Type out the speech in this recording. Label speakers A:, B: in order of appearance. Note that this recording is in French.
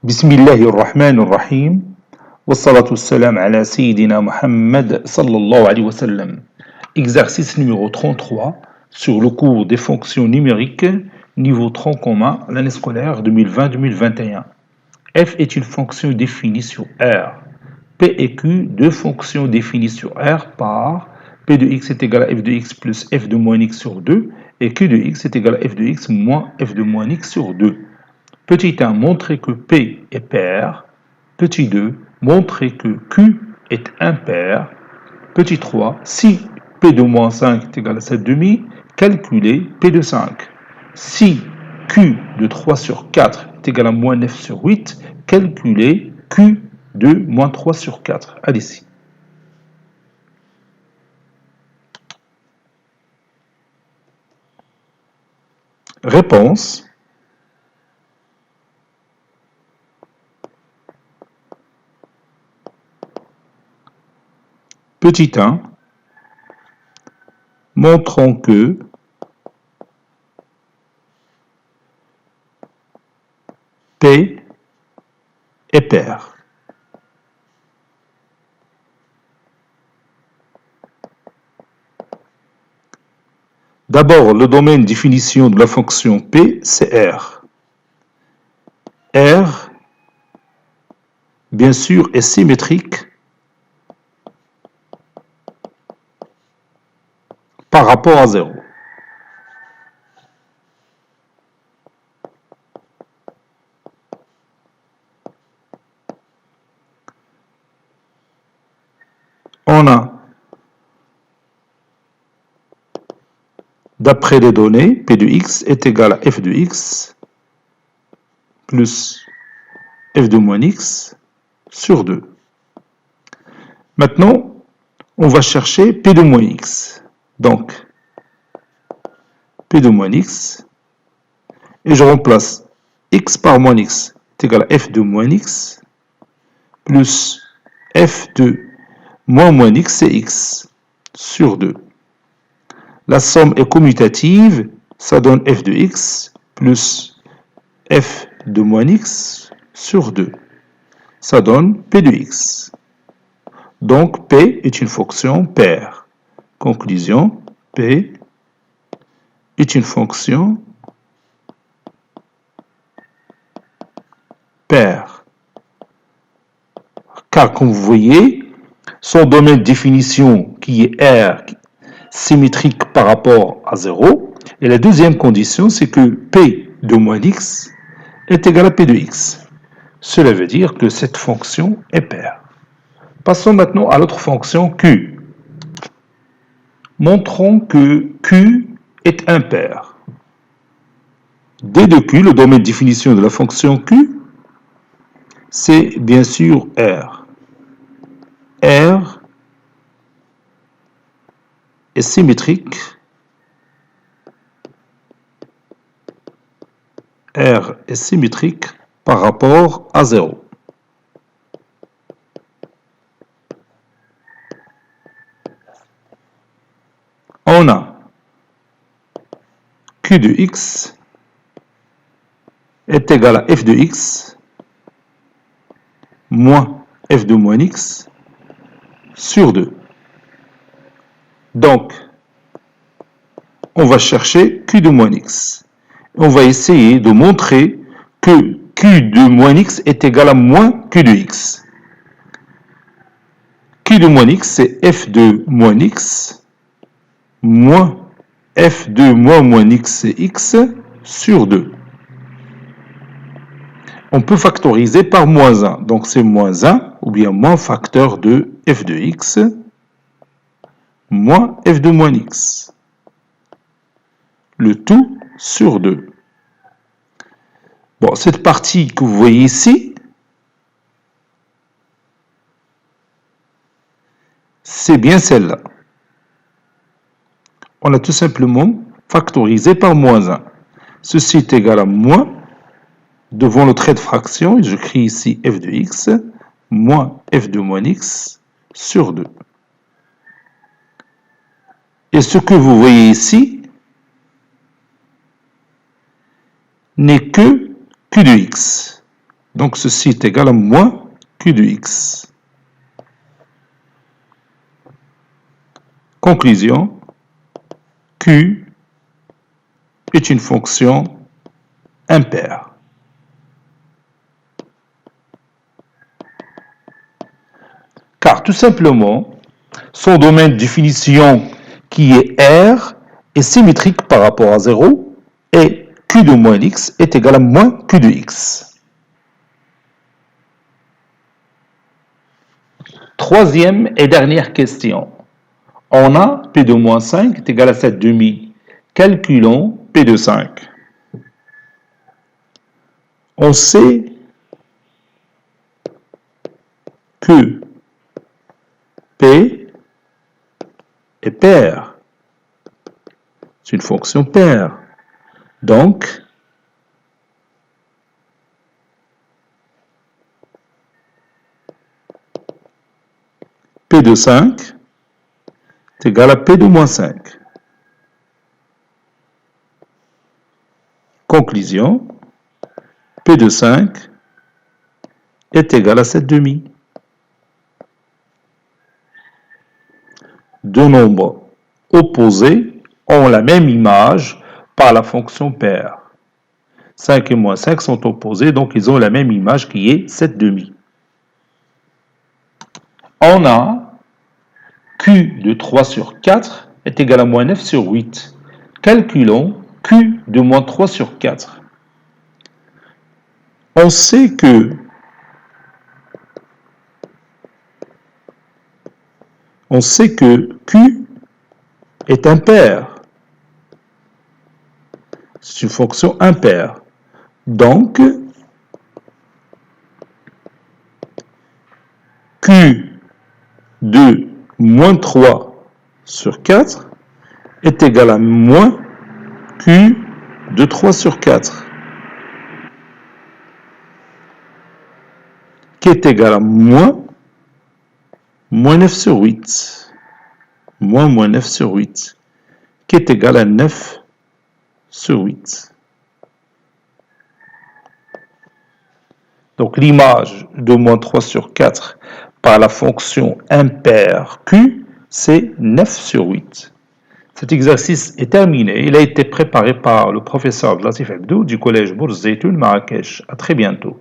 A: بسم الله الرحمن الرحيم والصلاة والسلام على سيدنا Muhammad sallallahu alayhi wa sallam. Exercice numéro 33 sur le cours des fonctions numériques, niveau tronc commun, l'année scolaire 2020-2021. F est une fonction définie sur R. P et Q, deux fonctions définies sur R par P de x est égal à f de x plus f de moins x sur 2 et Q de x est égal à f de x moins f de moins x sur 2. Petit 1, montrer que P est pair. Petit 2, montrer que Q est impair. Petit 3, si P de moins 5 est égal à 7 demi, calculez P de 5. Si Q de 3 sur 4 est égal à moins 9 sur 8, calculez Q de moins 3 sur 4. Allez-y. Réponse. Petit 1, montrons que P est pair. D'abord, le domaine définition de la fonction P, c'est R. R, bien sûr, est symétrique par rapport à 0. On a, d'après les données, P de x est égal à f de x plus f de moins x sur 2. Maintenant, on va chercher P de moins x. Donc, P de moins x, et je remplace x par moins x est égal à f de moins x plus f de moins x, c'est x sur 2. La somme est commutative, ça donne f de x plus f de moins x sur 2. Ça donne p de x. Donc, p est une fonction paire. Conclusion, P est une fonction paire. Car, comme vous voyez, son domaine de définition qui est R symétrique par rapport à 0. Et la deuxième condition, c'est que P de moins x est égal à P de x. Cela veut dire que cette fonction est paire. Passons maintenant à l'autre fonction Q. Montrons que Q est impair. D de Q, le domaine de définition de la fonction Q, c'est bien sûr R. R est symétrique. R est symétrique par rapport à 0. On a Q de x est égal à f de x moins f de moins x sur 2. Donc, on va chercher Q de moins x. On va essayer de montrer que Q de moins x est égal à moins Q de x. Q de moins x, c'est f de moins x moins f de moins x, c'est x sur 2. On peut factoriser par moins 1. Donc, c'est moins 1 ou bien moins facteur de f de x moins f de moins x. Le tout sur 2. Bon, cette partie que vous voyez ici, c'est bien celle-là. On a tout simplement factorisé par moins 1. Ceci est égal à moins, devant le trait de fraction, j'écris ici f de x, moins f de moins x sur 2. Et ce que vous voyez ici n'est que Q de x. Donc ceci est égal à moins q de x. Conclusion, q est une fonction impaire. Car tout simplement, son domaine de définition qui est R est symétrique par rapport à 0 et q de moins x est égal à moins q de x. Troisième et dernière question. On a P de moins 5 est égal à 7 demi. Calculons P de 5. On sait que P est paire. C'est une fonction paire. Donc, P de 5 est égal à P de moins 5. Conclusion, P de 5 est égal à 7 demi. Deux nombres opposés ont la même image par la fonction paire. 5 et moins 5 sont opposés, donc ils ont la même image qui est 7 demi. On a Q de 3 sur 4 est égal à moins 9 sur 8. Calculons Q de moins 3 sur 4. On sait que Q est impair. C'est une fonction impaire. Donc, Q de moins 3 sur 4 est égal à moins Q de 3 sur 4, qui est égal à moins 9 sur 8, moins 9 sur 8, qui est égal à 9 sur 8. Donc l'image de moins 3 sur 4 par la fonction impaire Q, c'est 9 sur 8. Cet exercice est terminé. Il a été préparé par le professeur Latif Abdou du collège Bourz Zeytoun Marrakech. À très bientôt.